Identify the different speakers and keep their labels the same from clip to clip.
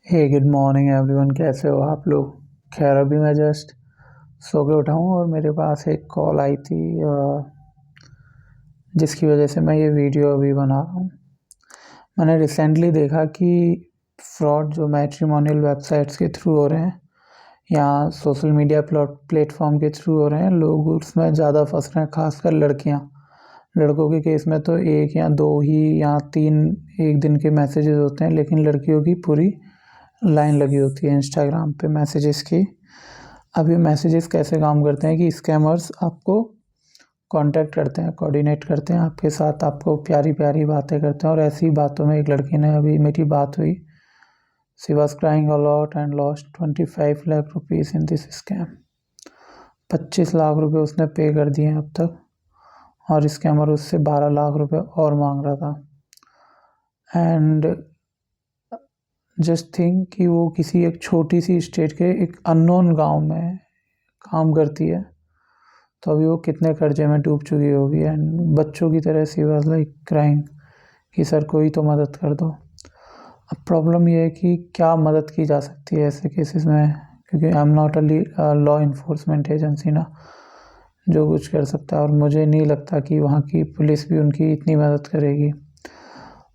Speaker 1: हे good morning everyone, कैसे हो आप लोग। खैर अभी मैं जस्ट सो के उठा हूँ और मेरे पास एक कॉल आई थी जिसकी वजह से मैं ये वीडियो अभी बना रहा हूँ। मैंने रिसेंटली देखा कि फ्रॉड जो मैट्रिमोनियल वेबसाइट्स के थ्रू हो रहे हैं या सोशल मीडिया प्लेटफॉर्म के थ्रू हो रहे हैं, लोग उसमें ज़्यादा फंस रहे हैं, खासकर लड़कियाँ। लड़कों के केस में तो एक या दो ही या तीन एक दिन के मैसेजेस होते हैं, लेकिन लड़कियों की पूरी लाइन लगी होती है इंस्टाग्राम पे मैसेजेस की। अब ये मैसेजेस कैसे काम करते हैं कि स्कैमर्स आपको कांटेक्ट करते हैं, कोऑर्डिनेट करते हैं आपके साथ, आपको प्यारी प्यारी बातें करते हैं। और ऐसी बातों में एक लड़की ने, अभी मेरी बात हुई, she was crying a lot and lost 25 lakh rupees in this scam. 25 lakh रुपए उसने पे कर दिए हैं अब तक, और स्कैमर उससे 12 लाख रुपए और मांग रहा था। एंड जस्ट थिंक कि वो किसी एक छोटी सी स्टेट के एक अननोन गांव में काम करती है, तो अभी वो कितने कर्जे में डूब चुकी होगी। एंड बच्चों की तरह सी वाज लाइक क्राइंग कि सर कोई तो मदद कर दो। अब प्रॉब्लम ये है कि क्या मदद की जा सकती है ऐसे केसेस में, क्योंकि I am not a law enforcement agency ना, जो कुछ कर सकता है। और मुझे नहीं लगता कि वहाँ की पुलिस भी उनकी इतनी मदद करेगी।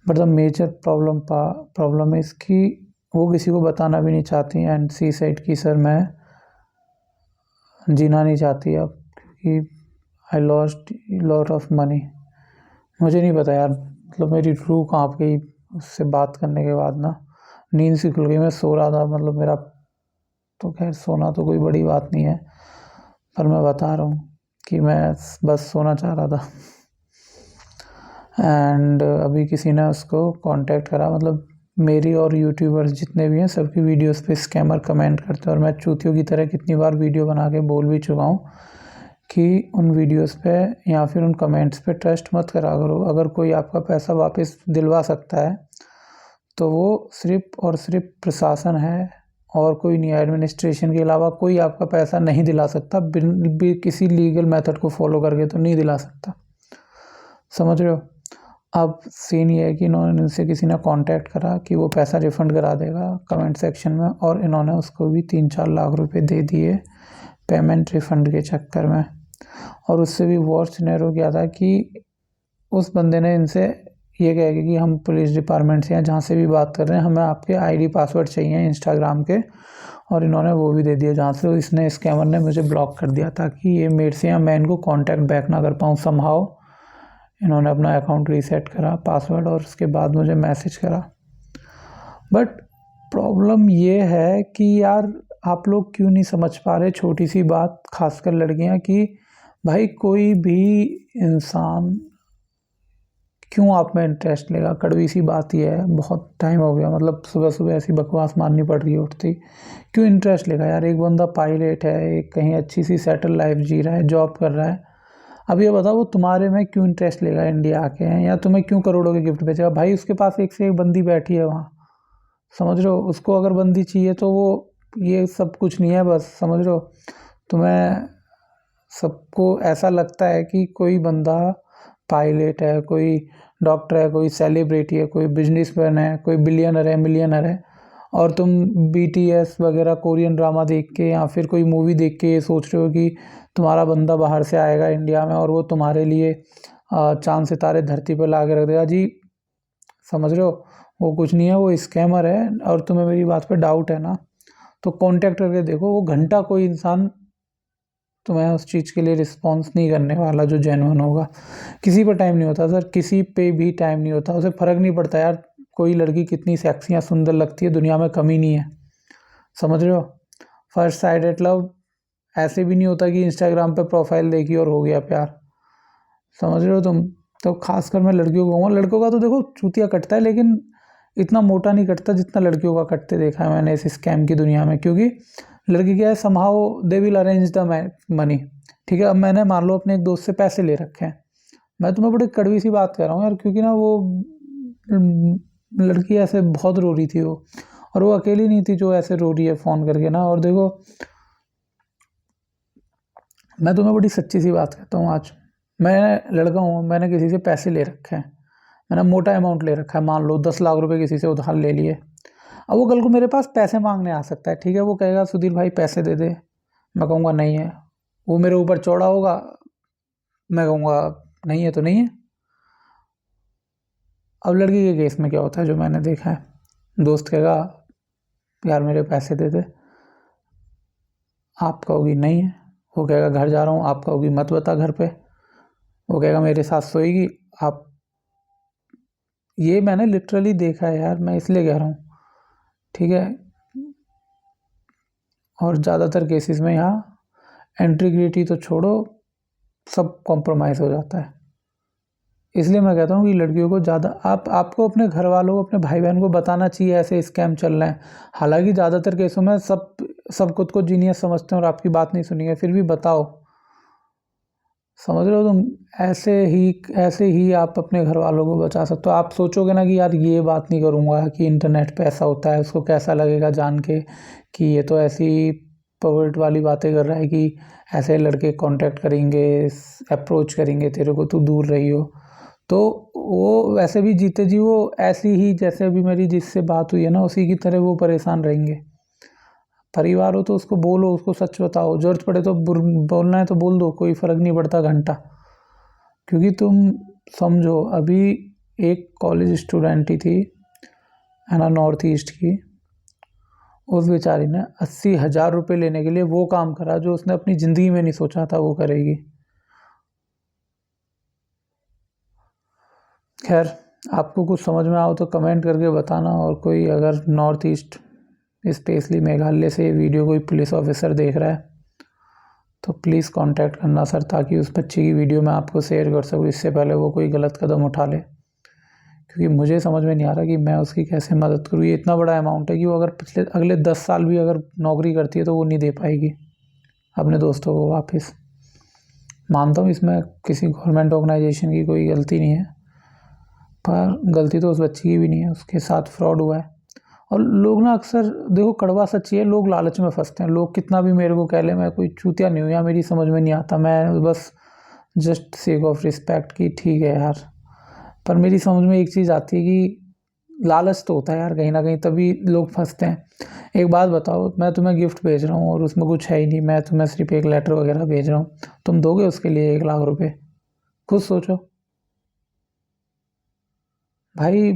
Speaker 1: बट द मेजर प्रॉब्लम है इसकी, वो किसी को बताना भी नहीं चाहती एंड सी साइड की सर मैं जीना नहीं चाहती अब, क्योंकि I lost lot of money. मुझे नहीं पता यार, मतलब मेरी रूह कांप गई उससे बात करने के बाद ना। नींद सी खुल गई, मैं सो रहा था, मतलब मेरा तो खैर सोना तो कोई बड़ी बात नहीं है, पर मैं बता रहा हूँ कि मैं बस सोना चाह रहा था। एंड अभी किसी ने उसको कांटेक्ट करा, मतलब मेरी और यूट्यूबर्स जितने भी हैं सबकी वीडियोस पे स्कैमर कमेंट करते हैं। और मैं चूतियों की तरह कितनी बार वीडियो बना के बोल भी चुका हूँ कि उन वीडियोस पे या फिर उन कमेंट्स पे ट्रस्ट मत करा करो। अगर कोई आपका पैसा वापस दिलवा सकता है तो वो सिर्फ और सिर्फ प्रशासन है, और कोई नहीं। एडमिनिस्ट्रेशन के अलावा कोई आपका पैसा नहीं दिला सकता, किसी लीगल मेथड को फॉलो करके तो नहीं दिला सकता, समझ रहे हो। अब सीन ये है कि इनसे किसी ने कांटेक्ट करा कि वो पैसा रिफ़ंड करा देगा कमेंट सेक्शन में, और इन्होंने उसको भी 3-4 लाख रुपए दे दिए पेमेंट रिफ़ंड के चक्कर में। और उससे भी वर्स्ट सिनेरियो क्या था कि उस बंदे ने इनसे ये कह के कि हम पुलिस डिपार्टमेंट से हैं, जहाँ से भी बात कर रहे हैं, हमें आपके आईडी पासवर्ड चाहिए इंस्टाग्राम के, और इन्होंने वो भी दे दिया, जहाँ से इसने स्कैमर ने मुझे ब्लॉक कर दिया ताकि ये मेरे से या मैं इनको कांटेक्ट बैक ना कर पाऊँ समहाउ। इन्होंने अपना अकाउंट रीसेट करा पासवर्ड, और उसके बाद मुझे मैसेज करा। बट प्रॉब्लम ये है कि यार आप लोग क्यों नहीं समझ पा रहे छोटी सी बात, खासकर लड़कियां, कि भाई कोई भी इंसान क्यों आप में इंटरेस्ट लेगा। कड़वी सी बात ये है, बहुत टाइम हो गया, मतलब सुबह सुबह ऐसी बकवास मारनी पड़ रही है उठती। क्यों इंटरेस्ट लेगा यार, एक बंदा पायलट है, एक कहीं अच्छी सी सेटल लाइफ जी रहा है, जॉब कर रहा है। अब ये बताओ वो तुम्हारे में क्यों इंटरेस्ट लेगा इंडिया आके हैं, या तुम्हें क्यों करोड़ों के गिफ्ट बेचेगा। भाई उसके पास एक से एक बंदी बैठी है वहाँ, समझ रहे हो। उसको अगर बंदी चाहिए तो वो ये सब कुछ नहीं है, बस समझ रहे हो। तुम्हें सबको ऐसा लगता है कि कोई बंदा पायलट है, कोई डॉक्टर है, कोई सेलिब्रिटी है, कोई बिजनेसमैन है, कोई बिलियनर है, मिलियनर है, और तुम बीटीएस वगैरह कोरियन ड्रामा देख के या फिर कोई मूवी देख के ये सोच रहे हो कि तुम्हारा बंदा बाहर से आएगा इंडिया में और वो तुम्हारे लिए चांद सितारे धरती पर ला के रख देगा। जी समझ रहे हो, वो कुछ नहीं है, वो स्कैमर है। और तुम्हें मेरी बात पे डाउट है ना, तो कांटेक्ट करके देखो। वो घंटा कोई इंसान तुम्हें उस चीज़ के लिए रिस्पॉन्स नहीं करने वाला जो जेन्युइन होगा। किसी पर टाइम नहीं होता सर, किसी पे भी टाइम नहीं होता, उसे फ़र्क नहीं पड़ता यार कोई लड़की कितनी सेक्सी या सुंदर लगती है, दुनिया में कमी नहीं है, समझ रहे हो। फर्स्ट साइडेड लव ऐसे भी नहीं होता कि इंस्टाग्राम पे प्रोफाइल देखी और हो गया प्यार, समझ रहे हो तुम। तो खासकर मैं लड़कियों को कहूँगा, लड़कों का तो देखो चूतिया कटता है, लेकिन इतना मोटा नहीं कटता जितना लड़कियों का कटते देखा है मैंने इस स्कैम की दुनिया में। क्योंकि लड़की क्या है, somehow they will arrange the money. ठीक है, अब मैंने मान लो अपने एक दोस्त से पैसे ले रखे हैं, मैं तुम्हें बड़ी कड़वी सी बात कर रहा हूँ यार, क्योंकि ना वो लड़की ऐसे बहुत रो रही थी वो, और वो अकेली नहीं थी जो ऐसे रो रही है फ़ोन करके ना। और देखो मैं तुम्हें बड़ी सच्ची सी बात कहता हूँ आज, मैं लड़का हूँ, मैंने किसी से पैसे ले रखे हैं, मैंने मोटा अमाउंट ले रखा है, मान लो 10 लाख रुपए किसी से उधार ले लिए। अब वो कल को मेरे पास पैसे मांगने आ सकता है, ठीक है, वो कहेगा सुधीर भाई पैसे दे दे, मैं कहूँगा नहीं है, वो मेरे ऊपर चौड़ा होगा, मैं कहूँगा नहीं है तो नहीं है। अब लड़की के केस में क्या होता है जो मैंने देखा है, दोस्त कहेगा यार मेरे पैसे दे दे, आप कहोगी नहीं है, वो कहेगा घर जा रहा हूँ, आप कहोगी मत बता घर पे, वो कहेगा मेरे साथ सोएगी आप। ये मैंने लिटरली देखा है यार, मैं इसलिए कह रहा हूँ, ठीक है। और ज़्यादातर केसेस में यहाँ इंटीग्रिटी तो छोड़ो, सब कॉम्प्रोमाइज़ हो जाता है। इसलिए मैं कहता हूँ कि लड़कियों को ज़्यादा आपको अपने घर वालों को, अपने भाई बहन को बताना चाहिए ऐसे स्कैम चल रहे हैं। हालांकि ज़्यादातर केसों में सब खुद को जीनियस समझते हैं और आपकी बात नहीं सुनेंगे, फिर भी बताओ, समझ रहे हो तुम। ऐसे ही आप अपने घर वालों को बचा सकते हो। आप सोचोगे ना कि यार ये बात नहीं करूँगा कि इंटरनेट पे ऐसा होता है, उसको कैसा लगेगा जान के कि ये तो ऐसी पर्वर्ट वाली बातें कर रहा है कि ऐसे लड़के कांटेक्ट करेंगे, अप्रोच करेंगे तेरे को, तू दूर रही हो। तो वो वैसे भी जीते जी वो ऐसी ही, जैसे अभी मेरी जिससे बात हुई है ना, उसी की तरह वो परेशान रहेंगे। परिवार हो तो उसको बोलो, उसको सच बताओ, ज़रूरत पड़े तो बोलना है तो बोल दो, कोई फ़र्क नहीं पड़ता घंटा। क्योंकि तुम समझो, अभी एक कॉलेज स्टूडेंट ही थी, है ना, नॉर्थ ईस्ट की, उस बेचारी ने 80,000 रुपये लेने के लिए वो काम करा जो उसने अपनी ज़िंदगी में नहीं सोचा था वो करेगी। खैर, आपको कुछ समझ में आओ तो कमेंट करके बताना, और कोई अगर नॉर्थ ईस्ट स्पेशली मेघालय से ये वीडियो कोई पुलिस ऑफिसर देख रहा है तो प्लीज़ कांटेक्ट करना सर, ताकि उस बच्चे की वीडियो मैं आपको शेयर कर सकूँ इससे पहले वो कोई गलत कदम उठा ले। क्योंकि मुझे समझ में नहीं आ रहा कि मैं उसकी कैसे मदद करूँ। ये इतना बड़ा अमाउंट है कि वो अगर अगले 10 साल भी अगर नौकरी करती है तो वो नहीं दे पाएगी अपने दोस्तों को वापस। मानता हूँ इसमें किसी गवर्नमेंट ऑर्गेनाइजेशन की कोई गलती नहीं है, पर गलती तो उस बच्ची की भी नहीं है, उसके साथ फ्रॉड हुआ है। और लोग ना अक्सर, देखो कड़वा सच ये है, लोग लालच में फंसते हैं। लोग कितना भी मेरे को कह ले, मैं कोई चूतिया नहीं हूँ या मेरी समझ में नहीं आता, मैं बस जस्ट सेक ऑफ रिस्पेक्ट की ठीक है यार। पर मेरी समझ में एक चीज़ आती है कि लालच तो होता है यार कहीं ना कहीं, तभी लोग फंसते हैं। एक बात बताओ, मैं तुम्हें गिफ्ट भेज रहा हूँ और उसमें कुछ है ही नहीं, मैं तुम्हें सिर्फ एक लेटर वगैरह भेज रहा हूँ, तुम दोगे उसके लिए 1 लाख रुपए? खुद सोचो भाई।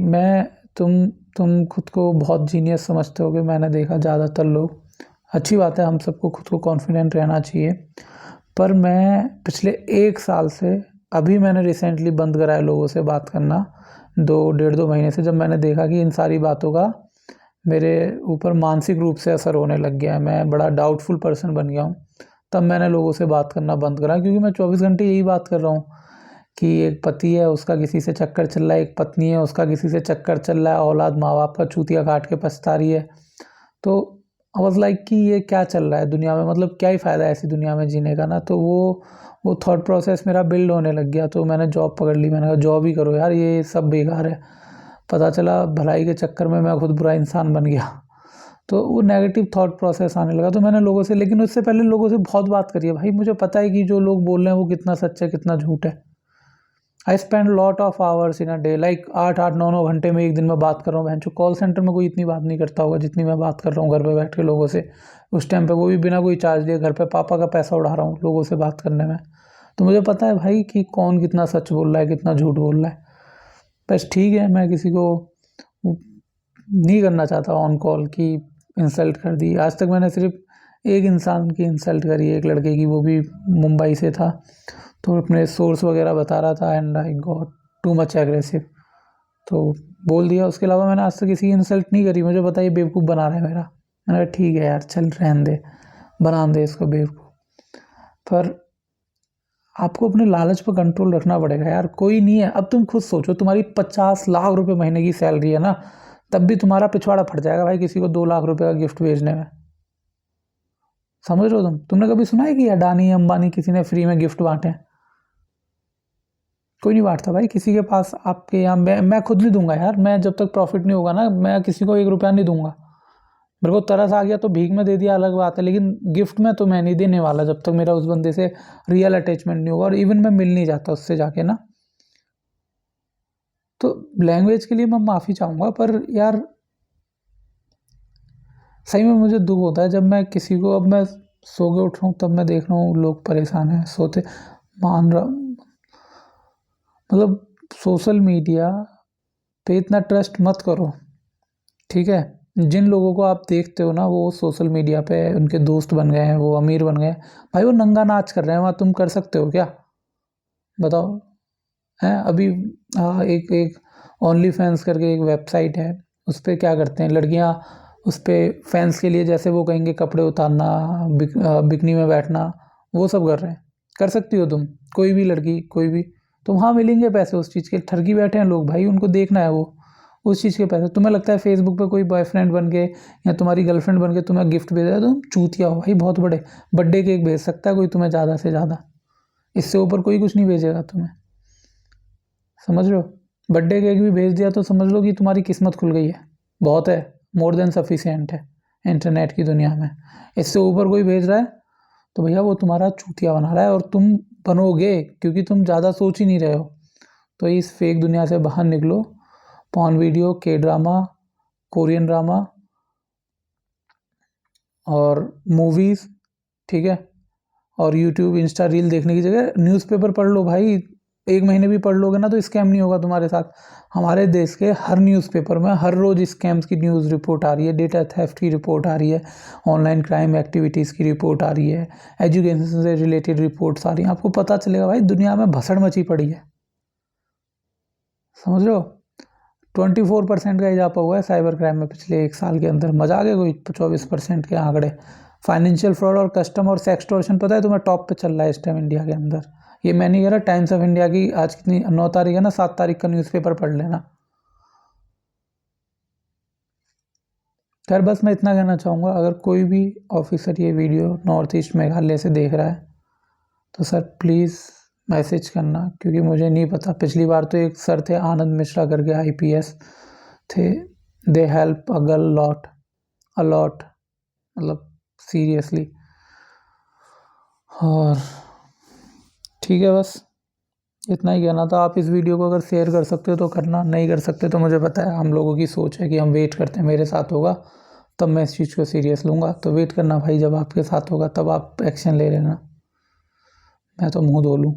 Speaker 1: तुम खुद को बहुत जीनियस समझते होगे, मैंने देखा ज़्यादातर लोग, अच्छी बात है, हम सबको खुद को कॉन्फिडेंट रहना चाहिए। पर मैं पिछले 1 साल से, अभी मैंने रिसेंटली बंद करा है लोगों से बात करना, 2 डेढ़ 2 महीने से, जब मैंने देखा कि इन सारी बातों का मेरे ऊपर मानसिक रूप से असर होने लग गया है, मैं बड़ा डाउटफुल पर्सन बन गया हूँ, तब मैंने लोगों से बात करना बंद करा। क्योंकि मैं 24 घंटे यही बात कर रहा हूँ कि एक पति है उसका किसी से चक्कर चल रहा है, एक पत्नी है उसका किसी से चक्कर चल रहा है, औलाद माँ बाप का चूतिया काट के पछता रही है। तो आई वाज लाइक कि ये क्या चल रहा है दुनिया में, मतलब क्या ही फ़ायदा है ऐसी दुनिया में जीने का ना। तो वो थॉट प्रोसेस मेरा बिल्ड होने लग गया, तो मैंने जॉब पकड़ ली। मैंने कहा जॉब ही करो यार, ये सब बेकार है। पता चला भलाई के चक्कर में मैं खुद बुरा इंसान बन गया। तो वो नेगेटिव थॉट प्रोसेस आने लगा, तो मैंने लोगों से, लेकिन उससे पहले लोगों से बहुत बात करी है भाई। मुझे पता है कि जो लोग बोल रहे हैं वो कितना सच है कितना झूठ है। I spend lot of hours in a day, like 8 8 9 9 घंटे में एक दिन में बात कर रहा हूँ। बहन, जो कॉल सेंटर में कोई इतनी बात नहीं करता होगा जितनी मैं बात कर रहा हूँ घर पे बैठ के लोगों से, उस टाइम पे वो भी बिना कोई चार्ज लिए। घर पे पापा का पैसा उड़ा रहा हूँ लोगों से बात करने में। तो मुझे पता है भाई कि कौन कितना सच बोल रहा है कितना झूठ बोल रहा है। बस ठीक है, मैं किसी को नहीं करना चाहता ऑन कॉल की इंसल्ट कर दी। आज तक मैंने सिर्फ एक इंसान की इंसल्ट करी, एक लड़के की, वो भी मुंबई से था, तो अपने सोर्स वगैरह बता रहा था and I got too much aggressive, तो बोल दिया। उसके अलावा मैंने आज तक किसी की इंसल्ट नहीं करी। मुझे पता है ये बेवकूफ़ बना रहा है मेरा। मैंने कहा ठीक है यार, चल रहने दे, बना दे इसको बेवकूफ़। पर आपको अपने लालच पर कंट्रोल रखना पड़ेगा यार। कोई नहीं है, अब तुम खुद सोचो, तुम्हारी 50 लाख रुपए महीने की सैलरी है ना, तब भी तुम्हारा पिछवाड़ा फट जाएगा भाई किसी को 2 लाख रुपए का गिफ्ट भेजने में। समझ रहे हो तुमने कभी सुना है कि अडानी अंबानी किसी ने फ्री में गिफ्ट बांटे? कोई नहीं बांटता भाई किसी के पास। आपके यहाँ मैं खुद नहीं दूंगा यार। मैं जब तक प्रॉफिट नहीं होगा ना, मैं किसी को 1 रुपया नहीं दूंगा। मेरे को तरस आ गया तो भीख में दे दिया, अलग बात है, लेकिन गिफ्ट में तो मैं नहीं देने वाला जब तक मेरा उस बंदे से रियल अटैचमेंट नहीं होगा। और इवन मैं मिल नहीं जाता उससे जाके ना। तो लैंग्वेज के लिए मैं माफ़ी चाहूँगा, पर यार सही में मुझे दुःख होता है जब मैं किसी को, अब मैं सो के उठ रहा हूँ तब मैं देख रहा हूँ लोग परेशान हैं, सोते मान रहा, मतलब सोशल मीडिया पे इतना ट्रस्ट मत करो, ठीक है? जिन लोगों को आप देखते हो ना वो सोशल मीडिया पे उनके दोस्त बन गए हैं, वो अमीर बन गए हैं, भाई वो नंगा नाच कर रहे हैं वहाँ, तुम कर सकते हो क्या? बताओ। हैं अभी एक एक ओनली फैंस करके एक वेबसाइट है, उस पे क्या करते हैं लड़कियां, उस पे फैंस के लिए जैसे वो कहेंगे कपड़े उतारना, बिकनी में बैठना, वो सब कर रहे हैं। कर सकती हो तुम, कोई भी लड़की, कोई भी, तो वहाँ मिलेंगे पैसे उस चीज़ के, ठगी बैठे हैं लोग भाई, उनको देखना है वो उस चीज़ के पैसे। तुम्हें लगता है फेसबुक पे कोई बॉयफ्रेंड बन के या तुम्हारी गर्लफ्रेंड बन के तुम्हें गिफ्ट भेज रहा है, तुम चूतिया हो भाई बहुत बड़े। बर्थडे केक भेज सकता है कोई तुम्हें ज़्यादा से ज़्यादा, इससे ऊपर कोई कुछ नहीं भेजेगा तुम्हें, समझ रहे हो? बर्थडे केक भी भेज दिया तो समझ लो कि तुम्हारी किस्मत खुल गई है, बहुत है, मोर देन सफिशिएंट है इंटरनेट की दुनिया में। इससे ऊपर कोई भेज रहा है तो भैया वो तुम्हारा चूतिया बना रहा है, और तुम बनोगे क्योंकि तुम ज़्यादा सोच ही नहीं रहे हो। तो इस फेक दुनिया से बाहर निकलो। पॉर्न वीडियो, के ड्रामा, कोरियन ड्रामा और मूवीज़, ठीक है, और यूट्यूब इंस्टा रील देखने की जगह न्यूज़पेपर पढ़ लो भाई। 1 महीने भी पढ़ लोगे ना तो स्कैम नहीं होगा तुम्हारे साथ। हमारे देश के हर न्यूज़पेपर में हर रोज़ स्कैम्स की न्यूज़ रिपोर्ट आ रही है, डेटा थेफ्ट की रिपोर्ट आ रही है, ऑनलाइन क्राइम एक्टिविटीज़ की रिपोर्ट आ रही है, एजुकेशन से रिलेटेड रिपोर्ट्स आ रही हैं। आपको पता चलेगा भाई दुनिया में भसड़ मची पड़ी है, समझ रहे हो? 24% का इजाफा हुआ है साइबर क्राइम में पिछले 1 साल के अंदर, मजाक है कोई 24% के आंकड़े। फाइनेंशियल फ्रॉड और कस्टम और सेक्सटॉर्शन पता है तुम्हें टॉप पे चल रहा है इस टाइम इंडिया के अंदर। ये मैं नहीं कह रहा, टाइम्स ऑफ इंडिया की आज कितनी 9 तारीख है ना, 7 तारीख का न्यूज़पेपर पढ़ लेना। खैर बस मैं इतना कहना चाहूँगा, अगर कोई भी ऑफिसर ये वीडियो नॉर्थ ईस्ट मेघालय से देख रहा है तो सर प्लीज़ मैसेज करना, क्योंकि मुझे नहीं पता। पिछली बार तो एक सर थे आनंद मिश्रा करके आईपीएस थे, they help a girl lot, a lot, मतलब सीरियसली। और ठीक है, बस इतना ही कहना था। आप इस वीडियो को अगर शेयर कर सकते हो तो करना, नहीं कर सकते तो मुझे पता है हम लोगों की सोच है कि हम वेट करते हैं मेरे साथ होगा तब मैं इस चीज़ को सीरियस लूँगा। तो वेट करना भाई, जब आपके साथ होगा तब आप एक्शन ले लेना, मैं तो मुँह धो लूँ।